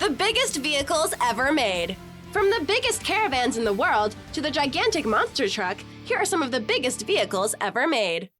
The biggest vehicles ever made. From the biggest caravans in the world to the gigantic monster truck, here are some of the biggest vehicles ever made.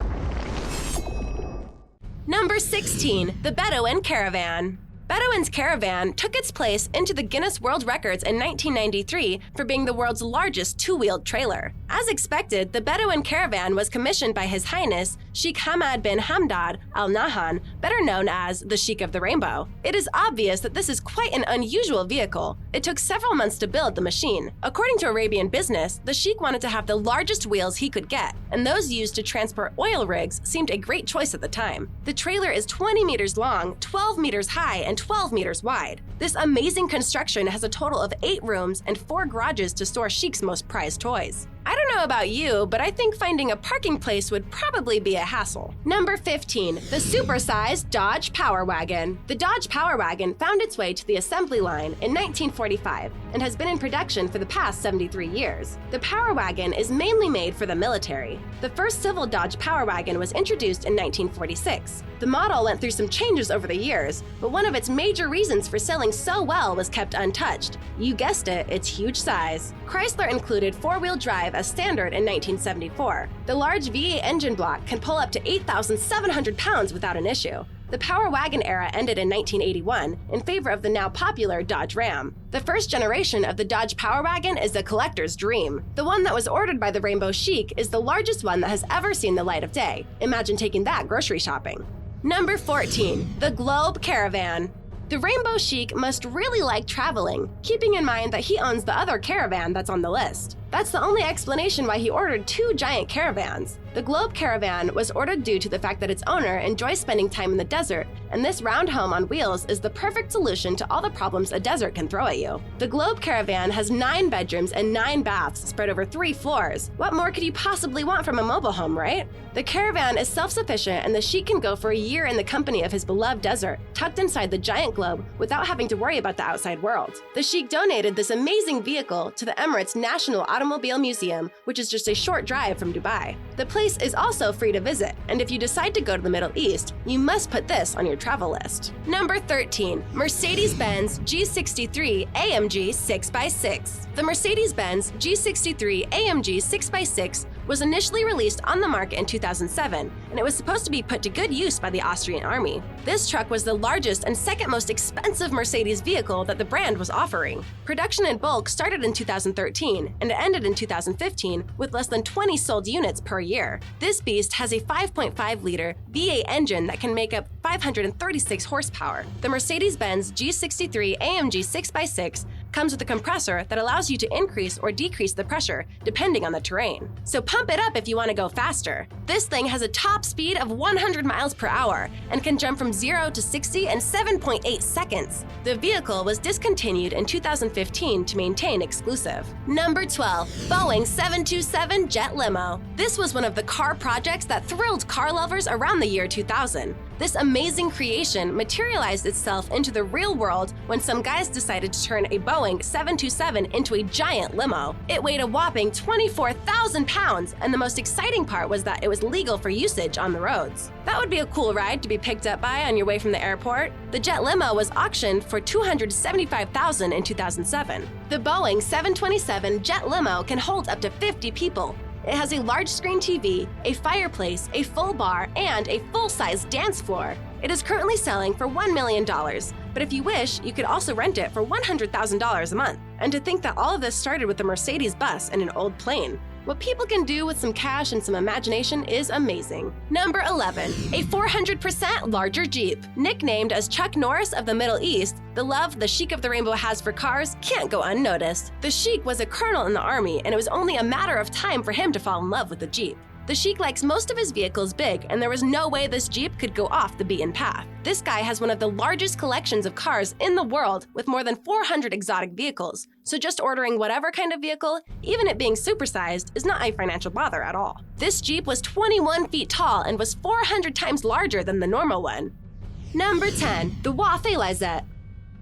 Number 16. The Beto Caravan. Beto Caravan took its place into the Guinness World Records in 1993 for being the world's largest two-wheeled trailer. As expected, the Beto Caravan was commissioned by His Highness Sheikh Hamad bin Hamad Al Nahyan, better known as the Sheikh of the Rainbow. It is obvious that this is quite an unusual vehicle. It took several months to build the machine. According to Arabian Business, the Sheikh wanted to have the largest wheels he could get, and those used to transport oil rigs seemed a great choice at the time. The trailer is 20 meters long, 12 meters high, and 12 meters wide. This amazing construction has a total of 8 rooms and 4 garages to store Sheikh's most prized toys. I don't know about you, but I think finding a parking place would probably be a hassle. Number 15. The supersized Dodge Power Wagon. The Dodge Power Wagon found its way to the assembly line in 1945 and has been in production for the past 73 years. The Power Wagon is mainly made for the military. The first civil Dodge Power Wagon was introduced in 1946. The model went through some changes over the years, but one of its major reasons for selling so well was kept untouched. You guessed it, its huge size. Chrysler included 4-wheel drive as standard in 1974. The large V8 engine block can pull up to 8,700 pounds without an issue. The Power Wagon era ended in 1981 in favor of the now popular Dodge Ram. The first generation of the Dodge Power Wagon is a collector's dream. The one that was ordered by the Rainbow Sheikh is the largest one that has ever seen the light of day. Imagine taking that grocery shopping. Number 14. The Globe Caravan. The Rainbow Sheikh must really like traveling, keeping in mind that he owns the other caravan that's on the list. That's the only explanation why he ordered 2 giant caravans. The Globe Caravan was ordered due to the fact that its owner enjoys spending time in the desert, and this round home on wheels is the perfect solution to all the problems a desert can throw at you. The Globe Caravan has 9 bedrooms and 9 baths spread over 3 floors. What more could you possibly want from a mobile home, right? The caravan is self-sufficient, and the Sheikh can go for a year in the company of his beloved desert, tucked inside the giant globe without having to worry about the outside world. The Sheikh donated this amazing vehicle to the Emirates National Automobile Museum, which is just a short drive from Dubai. The place is also free to visit, and if you decide to go to the Middle East, you must put this on your travel list. Number 13. Mercedes-Benz G63 AMG 6x6. The Mercedes-Benz G63 AMG 6x6 was initially released on the market in 2007, and it was supposed to be put to good use by the Austrian army. This truck was the largest and second most expensive Mercedes vehicle that the brand was offering. Production in bulk started in 2013, and it ended in 2015 with less than 20 sold units per year. This beast has a 5.5-liter V8 engine that can make up 536 horsepower. The Mercedes-Benz G63 AMG 6x6 comes with a compressor that allows you to increase or decrease the pressure depending on the terrain. So pump it up if you want to go faster. This thing has a top speed of 100 miles per hour and can jump from 0 to 60 in 7.8 seconds. The vehicle was discontinued in 2015 to maintain exclusive. Number 12. Boeing 727 Jet Limo. This was one of the car projects that thrilled car lovers around the year 2000. This amazing creation materialized itself into the real world when some guys decided to turn a Boeing 727 into a giant limo. It weighed a whopping 24,000 pounds, and the most exciting part was that it was legal for usage on the roads. That would be a cool ride to be picked up by on your way from the airport. The jet limo was auctioned for $275,000 in 2007. The Boeing 727 jet limo can hold up to 50 people. It has a large-screen TV, a fireplace, a full bar, and a full-size dance floor. It is currently selling for $1 million, but if you wish, you could also rent it for $100,000 a month. And to think that all of this started with a Mercedes bus and an old plane. What people can do with some cash and some imagination is amazing. Number 11. A 400% larger Jeep. Nicknamed as Chuck Norris of the Middle East, the love the Sheikh of the Rainbow has for cars can't go unnoticed. The Sheikh was a colonel in the army, and it was only a matter of time for him to fall in love with the Jeep. The Sheikh likes most of his vehicles big, and there was no way this Jeep could go off the beaten path. This guy has one of the largest collections of cars in the world with more than 400 exotic vehicles. So just ordering whatever kind of vehicle, even it being supersized, is not a financial bother at all. This Jeep was 21 feet tall and was 400 times larger than the normal one. Number 10. The Waffle Eyes.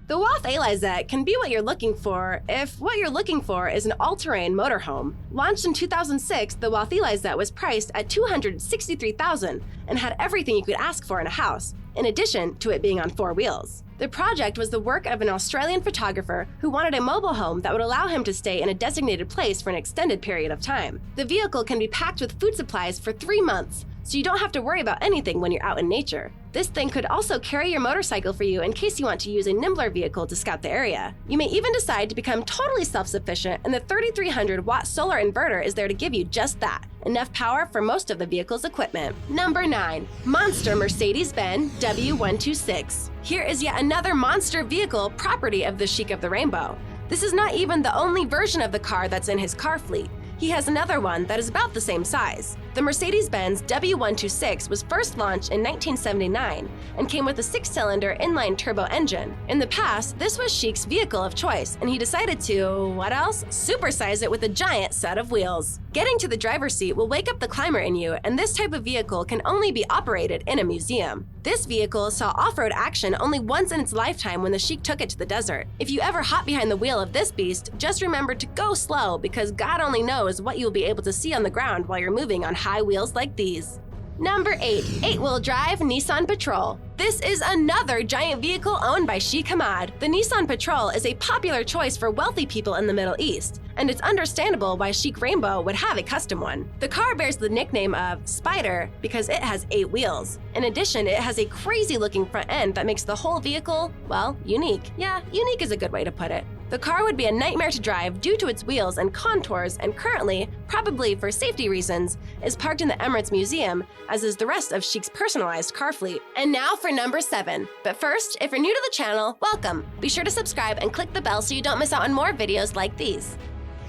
The Waffle Eyes can be what you're looking for if what you're looking for is an all-terrain motorhome. Launched in 2006, the Waffle Eyes was priced at $263,000 and had everything you could ask for in a house, in addition to it being on 4 wheels. The project was the work of an Australian photographer who wanted a mobile home that would allow him to stay in a designated place for an extended period of time. The vehicle can be packed with food supplies for 3 months, so you don't have to worry about anything when you're out in nature. This thing could also carry your motorcycle for you in case you want to use a nimbler vehicle to scout the area. You may even decide to become totally self-sufficient, and the 3,300-watt solar inverter is there to give you just that. Enough power for most of the vehicle's equipment. Number 9. Monster Mercedes-Benz W126. Here is yet another monster vehicle property of the Sheik of the Rainbow. This is not even the only version of the car that's in his car fleet. He has another one that is about the same size. The Mercedes-Benz W126 was first launched in 1979 and came with a 6-cylinder inline turbo engine. In the past, this was Sheik's vehicle of choice, and he decided to, what else? Supersize it with a giant set of wheels. Getting to the driver's seat will wake up the climber in you, and this type of vehicle can only be operated in a museum. This vehicle saw off-road action only once in its lifetime when the Sheik took it to the desert. If you ever hop behind the wheel of this beast, just remember to go slow because God only knows what you'll be able to see on the ground while you're moving on high wheels like these. Number 8. 8-wheel drive Nissan Patrol. This is another giant vehicle owned by Sheikh Hamad. The Nissan Patrol is a popular choice for wealthy people in the Middle East, and it's understandable why Sheikh Rainbow would have a custom one. The car bears the nickname of Spider because it has 8 wheels. In addition, it has a crazy-looking front end that makes the whole vehicle, well, unique. Yeah, unique is a good way to put it. The car would be a nightmare to drive due to its wheels and contours, and currently, probably for safety reasons, is parked in the Emirates Museum, as is the rest of Sheik's personalized car fleet. And now for number 7. But first, if you're new to the channel, welcome! Be sure to subscribe and click the bell so you don't miss out on more videos like these.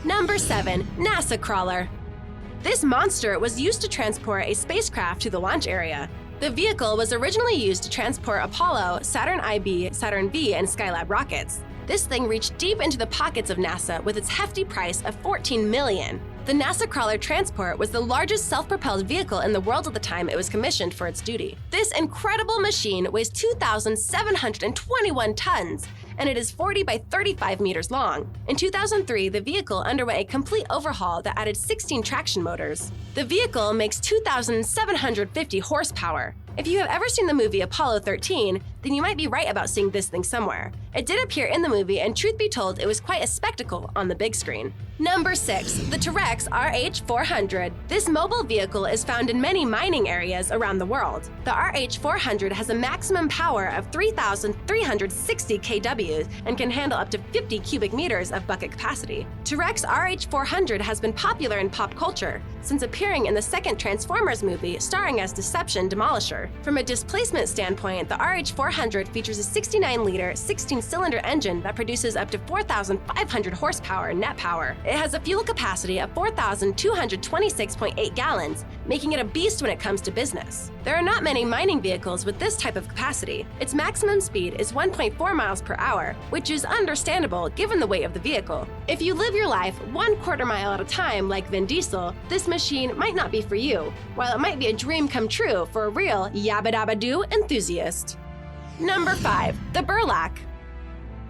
Number 7. NASA Crawler. This monster was used to transport a spacecraft to the launch area. The vehicle was originally used to transport Apollo, Saturn IB, Saturn V, and Skylab rockets. This thing reached deep into the pockets of NASA with its hefty price of $14 million. The NASA Crawler transport was the largest self-propelled vehicle in the world at the time it was commissioned for its duty. This incredible machine weighs 2,721 tons, and it is 40 by 35 meters long. In 2003, the vehicle underwent a complete overhaul that added 16 traction motors. The vehicle makes 2,750 horsepower. If you have ever seen the movie Apollo 13, then you might be right about seeing this thing somewhere. It did appear in the movie, and truth be told, it was quite a spectacle on the big screen. Number 6. The Tur XRH 400. This mobile vehicle is found in many mining areas around the world. The RH 400 has a maximum power of 3,360 kW and can handle up to 50 cubic meters of bucket capacity. Tur XRH 400 has been popular in pop culture since appearing in the second Transformers movie starring as Deception Demolisher. From a displacement standpoint, the RH 400 features a 69-liter, 16-cylinder engine that produces up to 4,500 horsepower net power. It has a fuel capacity of 4,226.8 gallons, making it a beast when it comes to business. There are not many mining vehicles with this type of capacity. Its maximum speed is 1.4 miles per hour, which is understandable given the weight of the vehicle. If you live your life 1/4 mile at a time like Vin Diesel, this machine might not be for you, while it might be a dream come true for a real yabba-dabba-doo enthusiast. Number 5. The Burlock.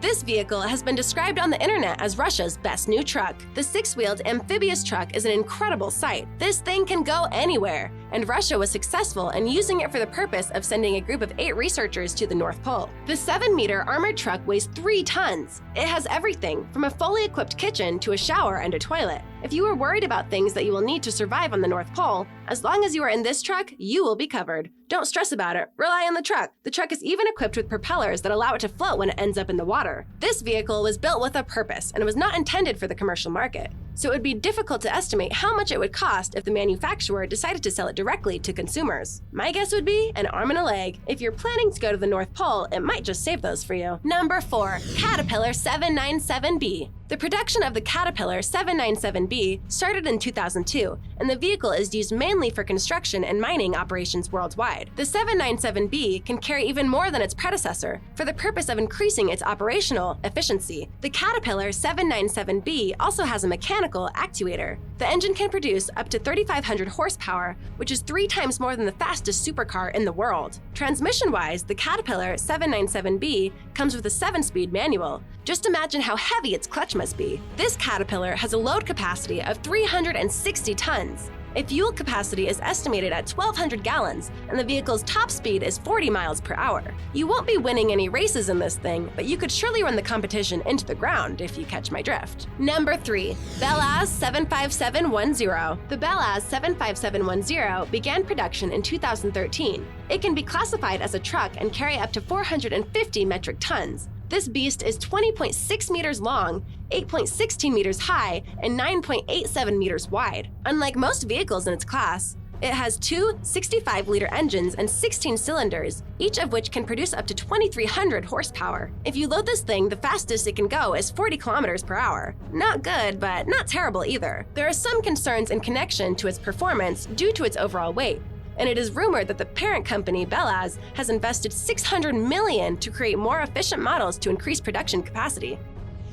This vehicle has been described on the internet as Russia's best new truck. The 6-wheeled amphibious truck is an incredible sight. This thing can go anywhere, and Russia was successful in using it for the purpose of sending a group of 8 researchers to the North Pole. The 7-meter armored truck weighs 3 tons. It has everything, from a fully equipped kitchen to a shower and a toilet. If you are worried about things that you will need to survive on the North Pole, as long as you are in this truck, you will be covered. Don't stress about it, rely on the truck. The truck is even equipped with propellers that allow it to float when it ends up in the water. This vehicle was built with a purpose and was not intended for the commercial market, so it would be difficult to estimate how much it would cost if the manufacturer decided to sell it directly to consumers. My guess would be an arm and a leg. If you're planning to go to the North Pole, it might just save those for you. Number 4. Caterpillar 797B. The production of the Caterpillar 797B started in 2002, and the vehicle is used mainly for construction and mining operations worldwide. The 797B can carry even more than its predecessor for the purpose of increasing its operational efficiency. The Caterpillar 797B also has a mechanical actuator. The engine can produce up to 3,500 horsepower, which is 3 times more than the fastest supercar in the world. Transmission-wise, the Caterpillar 797B comes with a 7-speed manual. Just imagine how heavy its clutch must be. This Caterpillar has a load capacity of 360 tons. A fuel capacity is estimated at 1,200 gallons, and the vehicle's top speed is 40 miles per hour. You won't be winning any races in this thing, but you could surely run the competition into the ground if you catch my drift. Number 3. Belaz 75710. The Belaz 75710 began production in 2013. It can be classified as a truck and carry up to 450 metric tons. This beast is 20.6 meters long, 8.16 meters high, and 9.87 meters wide. Unlike most vehicles in its class, it has two 65-liter engines and 16 cylinders, each of which can produce up to 2,300 horsepower. If you load this thing, the fastest it can go is 40 kilometers per hour. Not good, but not terrible either. There are some concerns in connection to its performance due to its overall weight, and it is rumored that the parent company, Belaz, has invested $600 million to create more efficient models to increase production capacity.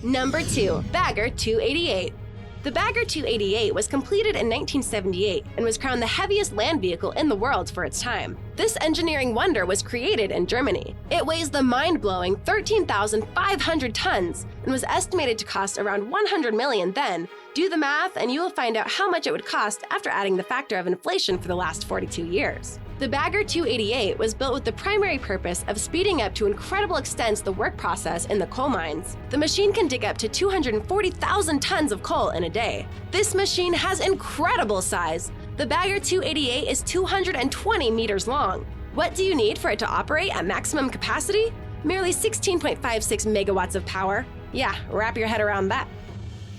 Number 2. Bagger 288. The Bagger 288 was completed in 1978 and was crowned the heaviest land vehicle in the world for its time. This engineering wonder was created in Germany. It weighs the mind-blowing 13,500 tons and was estimated to cost around $100 million then. Do the math and you will find out how much it would cost after adding the factor of inflation for the last 42 years. The Bagger 288 was built with the primary purpose of speeding up to incredible extents the work process in the coal mines. The machine can dig up to 240,000 tons of coal in a day. This machine has incredible size. The Bagger 288 is 220 meters long. What do you need for it to operate at maximum capacity? Merely 16.56 megawatts of power. Yeah, wrap your head around that.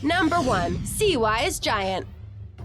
Number 1. Seawise Giant.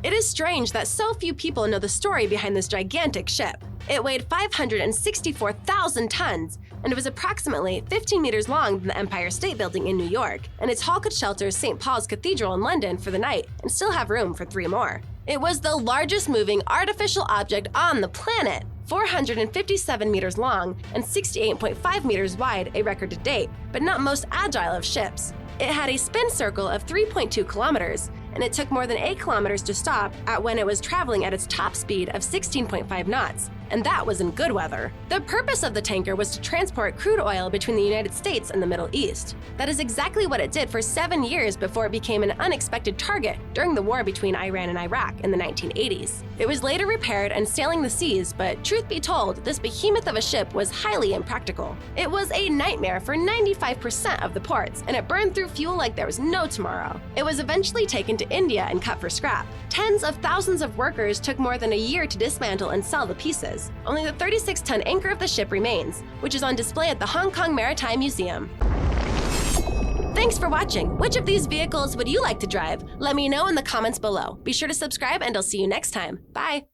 It is strange that so few people know the story behind this gigantic ship. It weighed 564,000 tons, and it was approximately 15 meters long than the Empire State Building in New York, and its hull could shelter St. Paul's Cathedral in London for the night and still have room for 3 more. It was the largest moving artificial object on the planet, 457 meters long and 68.5 meters wide, a record to date, but not most agile of ships. It had a spin circle of 3.2 kilometers, and it took more than 8 kilometers to stop at when it was traveling at its top speed of 16.5 knots, and that was in good weather. The purpose of the tanker was to transport crude oil between the United States and the Middle East. That is exactly what it did for 7 years before it became an unexpected target during the war between Iran and Iraq in the 1980s. It was later repaired and sailing the seas, but truth be told, this behemoth of a ship was highly impractical. It was a nightmare for 95% of the ports, and it burned through fuel like there was no tomorrow. It was eventually taken to India and cut for scrap. Tens of thousands of workers took more than a year to dismantle and sell the pieces. Only the 36-ton anchor of the ship remains, which is on display at the Hong Kong Maritime Museum. Thanks for watching. Which of these vehicles would you like to drive? Let me know in the comments below. Be sure to subscribe and I'll see you next time. Bye!